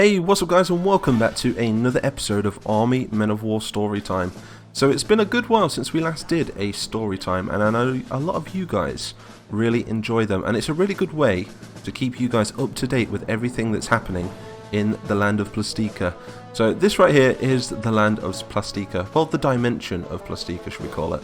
Hey, what's up guys, and welcome back to another episode of Army Men of War Storytime. So it's been a good while since we last did a storytime, and I know a lot of you guys really enjoy them, and it's a really good way to keep you guys up to date with everything that's happening in the land of Plastica. So this right here is the land of Plastica, well, the dimension of Plastica, should we call it.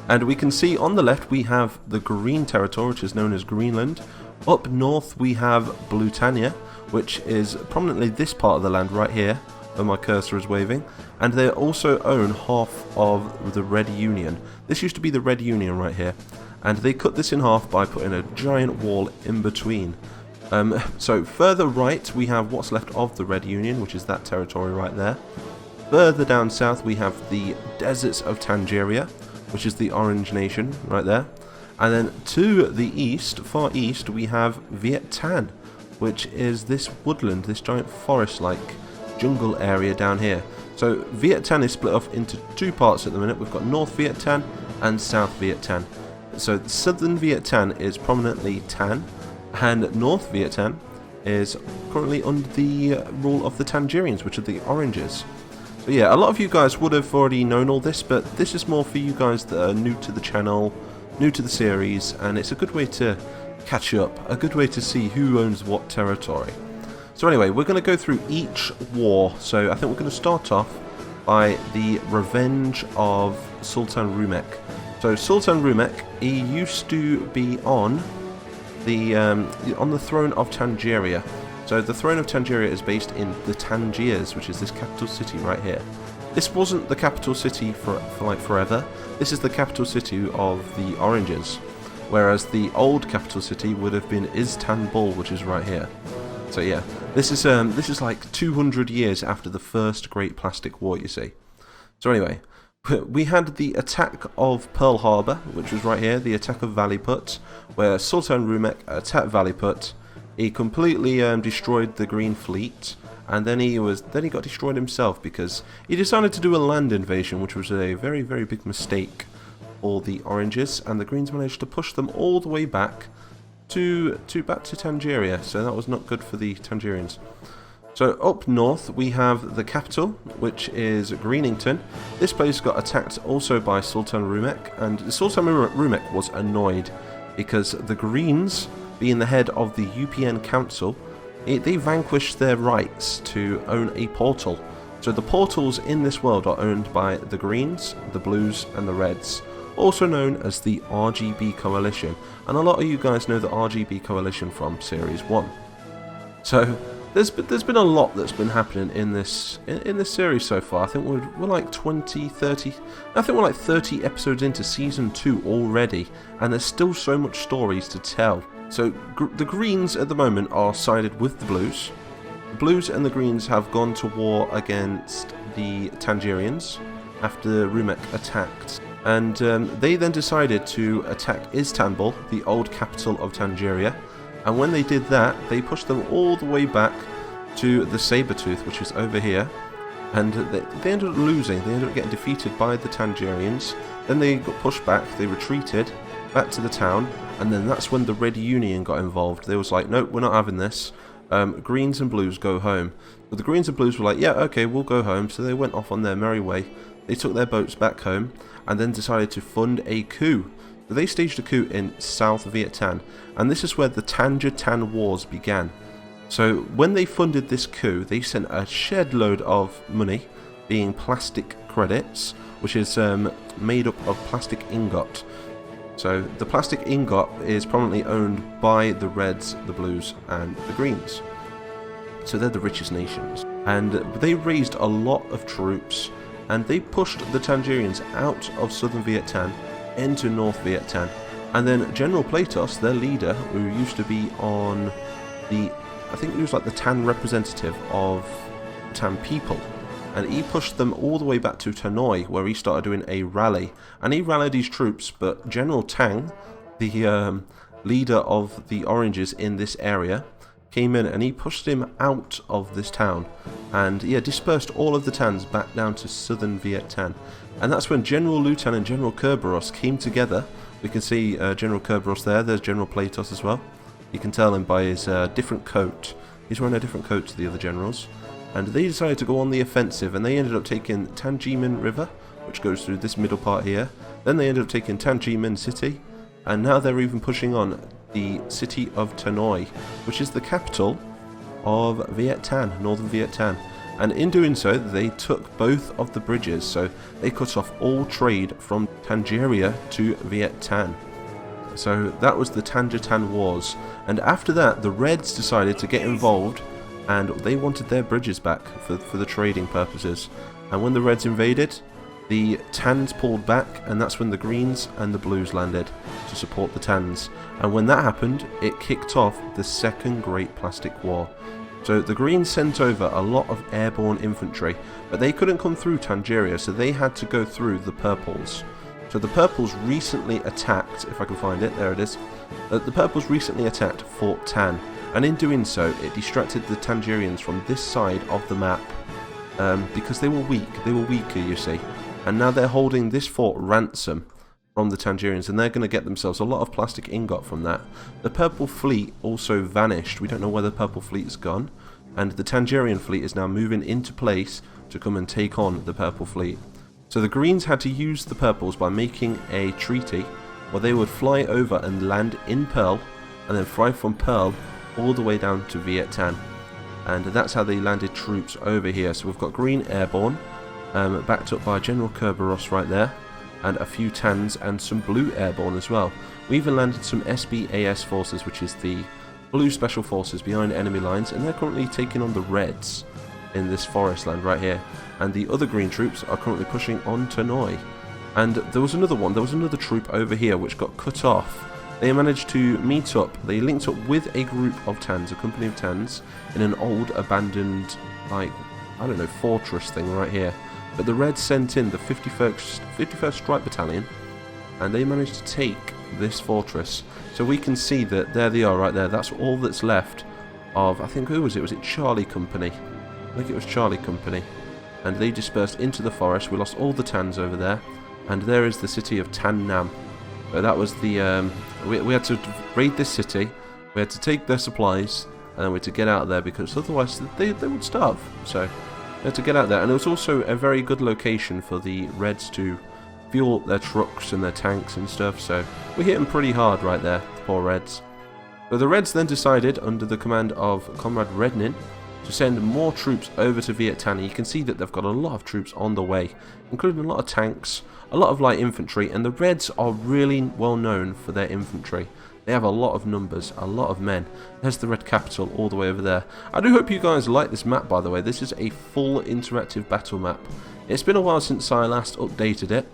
And we can see on the left we have the green territory, which is known as Greenland. Up north we have Blutania, which is prominently this part of the land right here, where my cursor is waving, and they also own half of the Red Union. This used to be the Red Union right here, and they cut this in half by putting a giant wall in between. So further right we have what's left of the Red Union, which is that territory right there. Further down south we have the deserts of Tangier, which is the Orange Nation right there. And then to the east, far east, we have Viet-Tan, which is this woodland, this giant forest-like jungle area down here. So Viet-Tan is split off into two parts at the minute. We've got North Viet-Tan and South Viet-Tan. So Southern Viet-Tan is prominently Tan, and North Viet-Tan is currently under the rule of the Tangerians, which are the Oranges. So yeah, a lot of you guys would have already known all this, but this is more for you guys that are new to the channel, new to the series, and it's a good way to catch up, a good way to see who owns what territory. So anyway, we're going to go through each war. So I think we're going to start off by the revenge of Sultan Rumech. So Sultan Rumech, he used to be on the throne of Tangier. So the throne of Tangier is based in the Tangiers, which is this capital city right here. This wasn't the capital city for like forever. This is the capital city of the Oranges, whereas the old capital city would have been Istanbul, which is right here. So yeah, this is like 200 years after the first Great Plastic War, you see. So anyway, we had the attack of Pearl Harbor, which was right here, the attack of Valliput, where Sultan Rumech attacked Valliput. He completely destroyed the Green Fleet, and then he got destroyed himself because he decided to do a land invasion, which was a very, very big mistake for the Oranges, and the Greens managed to push them all the way back to Tangier. So that was not good for the Tangerians. So up north we have the capital, which is Greenington. This place got attacked also by Sultan Rumech, and Sultan Rumech was annoyed because the Greens, being the head of the UPN Council, they vanquished their rights to own a portal. So the portals in this world are owned by the Greens, the Blues and the Reds, also known as the RGB Coalition. And a lot of you guys know the RGB Coalition from Series 1. So there's been a lot that's been happening in this series so far. I think we're like 20, 30, I think we're like 30 episodes into Season 2 already, and there's still so much stories to tell. So the Greens at the moment are sided with the Blues. The Blues and the Greens have gone to war against the Tangerians after Rumech attacked. And they then decided to attack Istanbul, the old capital of Tangier. And when they did that, they pushed them all the way back to the Sabertooth, which is over here. And they ended up losing. They ended up getting defeated by the Tangerians. Then they got pushed back, they retreated back to the town, and then that's when the Red Union got involved. They was like, nope, we're not having this. Greens and Blues go home. But the Greens and Blues were like, yeah, okay, we'll go home. So they went off on their merry way. They took their boats back home and then decided to fund a coup. So they staged a coup in South Viet-Tan, and this is where the Tangier-Viet-Tan Wars began. So when they funded this coup, they sent a shed load of money, being plastic credits, which is made up of plastic ingot. So the plastic ingot is prominently owned by the Reds, the Blues and the Greens. So they're the richest nations. And they raised a lot of troops, and they pushed the Tangerians out of southern Viet-Tan into North Viet-Tan. And then General Platos, their leader, who used to be on I think he was like the Tan representative of Tan people, and he pushed them all the way back to Tanoi, where he started doing a rally. And he rallied his troops, but General Tang, the leader of the Oranges in this area, came in and he pushed him out of this town, and yeah, dispersed all of the Tans back down to southern Viet-Tan. And that's when General Lutan and General Kerberos came together. We can see General Kerberos there, there's General Platos as well. You can tell him by his different coat He's wearing a different coat to the other generals. And they decided to go on the offensive, and they ended up taking Tangier-Viet-Tan River, which goes through this middle part here. Then they ended up taking Tangier-Viet-Tan City, and now they're even pushing on the city of Tanoi, which is the capital of Viet-Tan, northern Viet-Tan. And in doing so, they took both of the bridges, so they cut off all trade from Tangier to Viet-Tan. So that was the Tangier-Viet-Tan Wars. And after that, the Reds decided to get involved, and they wanted their bridges back for the trading purposes. And when the Reds invaded, the Tans pulled back, and that's when the Greens and the Blues landed to support the Tans. And when that happened, it kicked off the Second Great Plastic War. So the Greens sent over a lot of airborne infantry, but they couldn't come through Tangier, so they had to go through the Purples. So the Purples recently attacked, if I can find it, there it is. The Purples recently attacked Fort Tan, and in doing so, it distracted the Tangerians from this side of the map, because they were weaker, you see. And now they're holding this fort ransom from the Tangerians, and they're going to get themselves a lot of plastic ingot from that. The Purple Fleet also vanished. We don't know where the Purple Fleet has gone, and the Tangerian fleet is now moving into place to come and take on the Purple Fleet. So the Greens had to use the Purples by making a treaty where they would fly over and land in Pearl, and then fly from Pearl all the way down to Viet-Tan. And that's how they landed troops over here. So we've got Green Airborne, backed up by General Kerberos right there, and a few Tans and some Blue Airborne as well. We even landed some SBAS forces, which is the Blue Special Forces behind enemy lines, and they're currently taking on the Reds in this forest land right here. And the other Green troops are currently pushing on Tanoi. And there was another troop over here which got cut off. They managed to meet up, they linked up with a group of Tans, a company of Tans, in an old abandoned, like, I don't know, fortress thing right here. But the Reds sent in the 51st Strike Battalion, and they managed to take this fortress. So we can see that there they are right there. That's all that's left of, I think, who was it? Was it Charlie Company? I think it was Charlie Company. And they dispersed into the forest. We lost all the Tans over there. And there is the city of Tan Nam. So that was the, we had to raid this city. We had to take their supplies, and then we had to get out of there, because otherwise they would starve. So we had to get out there. And it was also a very good location for the Reds to fuel their trucks and their tanks and stuff. So we hit them pretty hard right there, the poor Reds. So the Reds then decided, under the command of Comrade Rednin, to send more troops over to Viet-Tan. You can see that they've got a lot of troops on the way, including a lot of tanks, a lot of light infantry, and the Reds are really well known for their infantry. They have a lot of numbers, a lot of men. There's the Red Capital all the way over there. I do hope you guys like this map, by the way. This is a full interactive battle map. It's been a while since I last updated it,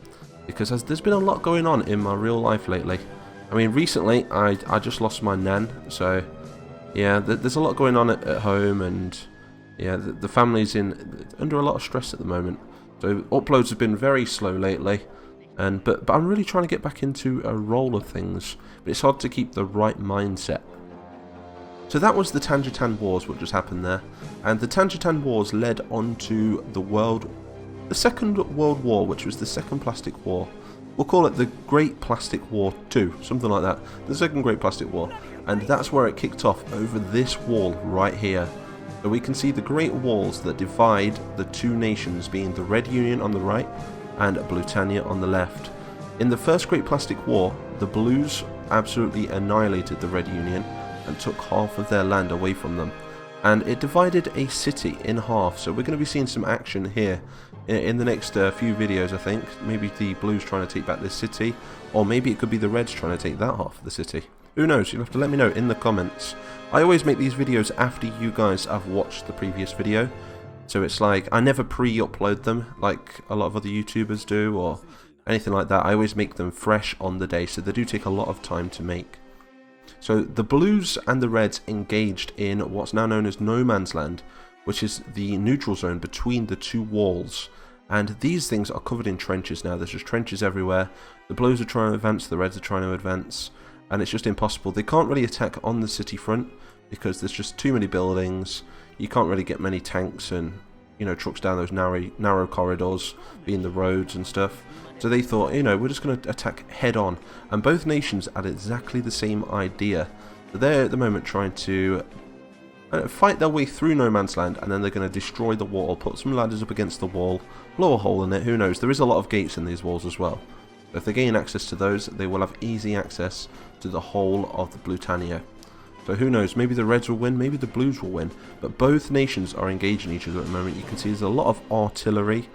because there's been a lot going on in my real life lately. I mean, recently I just lost my nan, so yeah, there's a lot going on at home, and yeah, the family's under a lot of stress at the moment. So uploads have been very slow lately, but I'm really trying to get back into a roll of things. But it's hard to keep the right mindset. So that was the Tangier-Viet-Tan Wars, what just happened there, and the Tangier-Viet-Tan Wars led on to the Second World War, which was the Second Plastic War. We'll call it the Great Plastic War 2, something like that. The Second Great Plastic War. And that's where it kicked off, over this wall right here. So we can see the Great Walls that divide the two nations, being the Red Union on the right and Britannia on the left. In the First Great Plastic War, the Blues absolutely annihilated the Red Union and took half of their land away from them. And it divided a city in half, so we're going to be seeing some action here in the next few videos, I think. Maybe the Blues trying to take back this city, or maybe it could be the Reds trying to take that half of the city. Who knows? You'll have to let me know in the comments. I always make these videos after you guys have watched the previous video, so it's like I never pre-upload them like a lot of other YouTubers do or anything like that. I always make them fresh on the day, so they do take a lot of time to make. So the Blues and the Reds engaged in what's now known as No Man's Land, which is the neutral zone between the two walls. And these things are covered in trenches now. There's just trenches everywhere. The Blues are trying to advance, the Reds are trying to advance, and it's just impossible. They can't really attack on the city front because there's just too many buildings. You can't really get many tanks and, you know, trucks down those narrow corridors, being the roads and stuff. So they thought, you know, we're just going to attack head on. And both nations had exactly the same idea. So they're at the moment trying to fight their way through no man's land, and then they're going to destroy the wall, put some ladders up against the wall, blow a hole in it, who knows. There is a lot of gates in these walls as well. If they gain access to those, they will have easy access to the whole of the Blutania. So who knows, maybe the Reds will win, maybe the Blues will win, but both nations are engaging each other at the moment. You can see there's a lot of artillery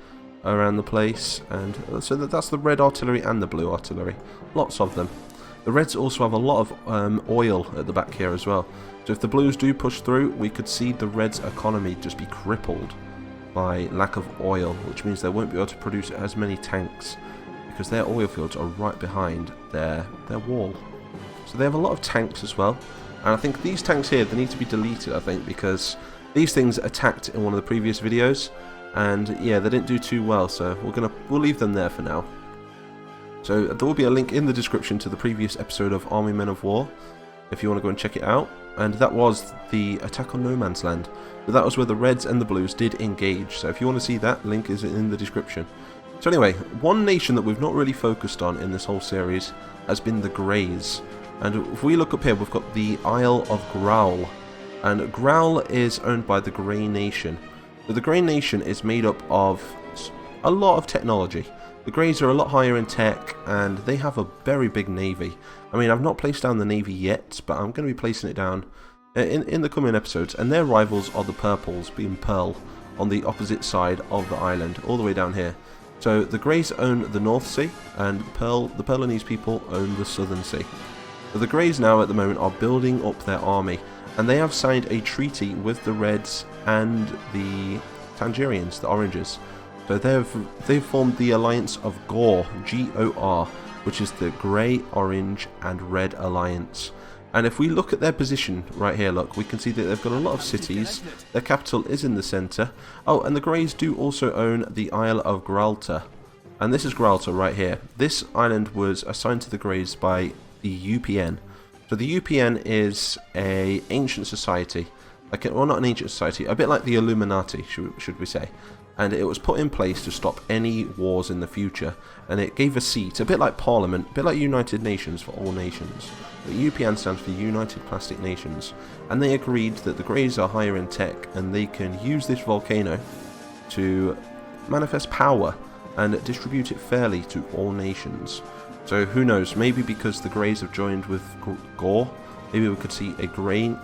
around the place, and so that's the Red artillery and the Blue artillery, lots of them. The Reds also have a lot of oil at the back here as well, so if the Blues do push through, we could see the Reds' economy just be crippled by lack of oil, which means they won't be able to produce as many tanks, because their oil fields are right behind their wall. So they have a lot of tanks as well. And I think these tanks here, they need to be deleted, I think, because these things attacked in one of the previous videos, and yeah, they didn't do too well, so we'll leave them there for now. So there will be a link in the description to the previous episode of Army Men of War, if you want to go and check it out, and that was the attack on no man's land. But that was where the Reds and the Blues did engage, so if you want to see that, link is in the description. So anyway, one nation that we've not really focused on in this whole series has been the Greys. And if we look up here, we've got the Isle of Growl, and Growl is owned by the Grey Nation. So the Grey Nation is made up of a lot of technology. The Greys are a lot higher in tech, and they have a very big navy. I mean, I've not placed down the navy yet, but I'm going to be placing it down in the coming episodes. And their rivals are the Purples, being Pearl, on the opposite side of the island, all the way down here. So the Greys own the North Sea, and the Pearlonese people own the Southern Sea. So the Greys now at the moment are building up their army, and they have signed a treaty with the Reds and the Tangerians, the Oranges. So they've formed the alliance of Gore, G-O-R, which is the Grey, Orange and Red alliance. And if we look at their position right here, look, we can see that they've got a lot of cities. Their capital is in the centre. Oh, and the Greys do also own the Isle of Gibraltar. And this is Gibraltar right here. This island was assigned to the Greys by the UPN. So the UPN is a ancient society, well, not an ancient society, a bit like the Illuminati, should we say. And it was put in place to stop any wars in the future, and it gave a seat, a bit like Parliament, a bit like United Nations for all nations. The UPN stands for United Plastic Nations, and they agreed that the Greys are higher in tech, and they can use this volcano to manifest power and distribute it fairly to all nations. So who knows, maybe because the Greys have joined with Gore, maybe we could see a green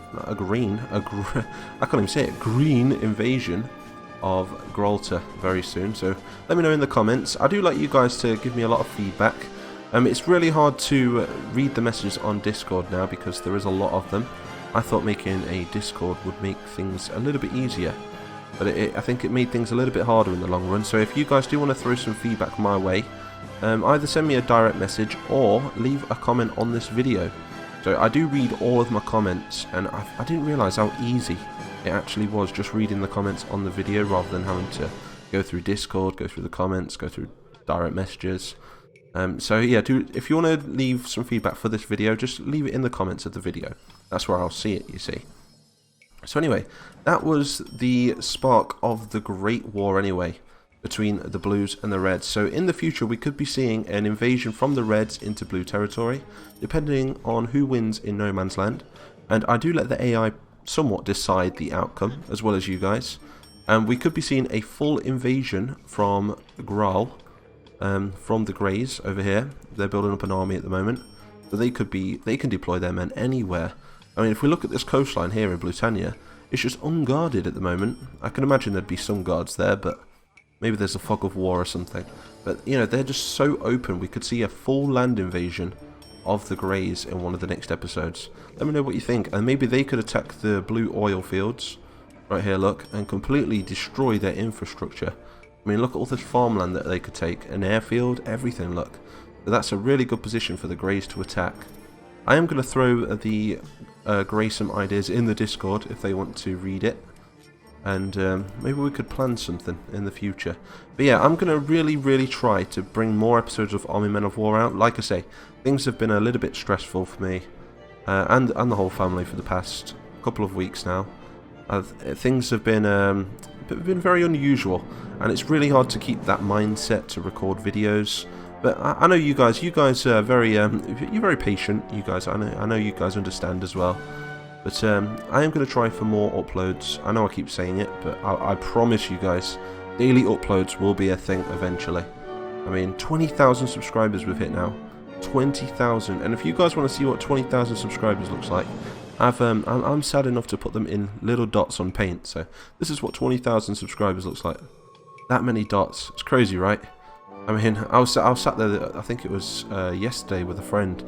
invasion of Gibraltar very soon. So let me know in the comments. I do like you guys to give me a lot of feedback. It's really hard to read the messages on Discord now because there is a lot of them. I thought making a Discord would make things a little bit easier, but I think it made things a little bit harder in the long run. So if you guys do want to throw some feedback my way, either send me a direct message or leave a comment on this video. So I do read all of my comments, and I didn't realise how easy it actually was just reading the comments on the video rather than having to go through Discord, go through the comments, go through direct messages. So yeah, if you want to leave some feedback for this video, just leave it in the comments of the video. That's where I'll see it, you see. So anyway, that was the spark of the Great War anyway, between the Blues and the Reds. So in the future we could be seeing an invasion from the Reds into Blue territory, depending on who wins in no man's land. And I do let the AI somewhat decide the outcome, as well as you guys. And we could be seeing a full invasion from Graal, from the Greys over here. They're building up an army at the moment, so they can deploy their men anywhere. I mean, if we look at this coastline here in Blutania, it's just unguarded at the moment. I can imagine there'd be some guards there, but maybe there's a fog of war or something. But, you know, they're just so open. We could see a full land invasion of the Greys in one of the next episodes. Let me know what you think. And maybe they could attack the blue oil fields, right here, look, and completely destroy their infrastructure. I mean, look at all this farmland that they could take. An airfield, everything, look. So that's a really good position for the Greys to attack. I am going to throw the Grey some ideas in the Discord if they want to read it. And maybe we could plan something in the future. But yeah, I'm going to really try to bring more episodes of Army Men of War out. Like I say, things have been a little bit stressful for me and the whole family for the past couple of weeks now. Things have been very unusual, and it's really hard to keep that mindset to record videos. But I know you guys are very you're very patient. You guys, I know you guys understand as well. But I am going to try for more uploads. I know I keep saying it, but I promise you guys, daily uploads will be a thing eventually. I mean, 20,000 subscribers we've hit now. 20,000. And if you guys want to see what 20,000 subscribers looks like, I'm sad enough to put them in little dots on paint. So this is what 20,000 subscribers looks like. That many dots. It's crazy, right? I mean, I was sat there, I think it was yesterday with a friend,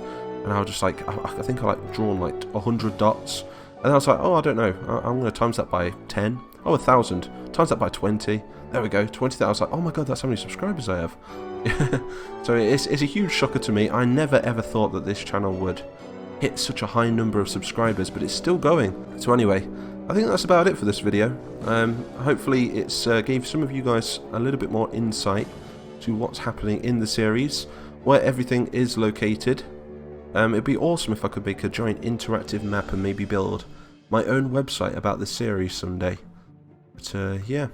and I was just like, I think I like drawn like 100 dots. And I was like, oh, I don't know, I'm going to times that by 10. Oh, 1,000. Times that by 20. There we go, 20,000. I was like, oh my god, that's how many subscribers I have. So it's a huge shocker to me. I never ever thought that this channel would hit such a high number of subscribers, but it's still going. So anyway, I think that's about it for this video. Hopefully it's gave some of you guys a little bit more insight to what's happening in the series, where everything is located. It'd be awesome if I could make a giant interactive map and maybe build my own website about the series someday. But yeah.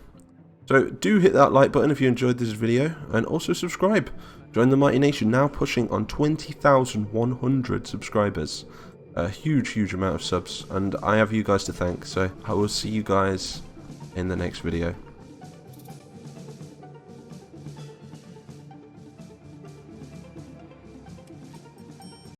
So do hit that like button if you enjoyed this video, and also subscribe. Join the Mighty Nation, now pushing on 20,100 subscribers. A huge amount of subs, and I have you guys to thank, so I will see you guys in the next video.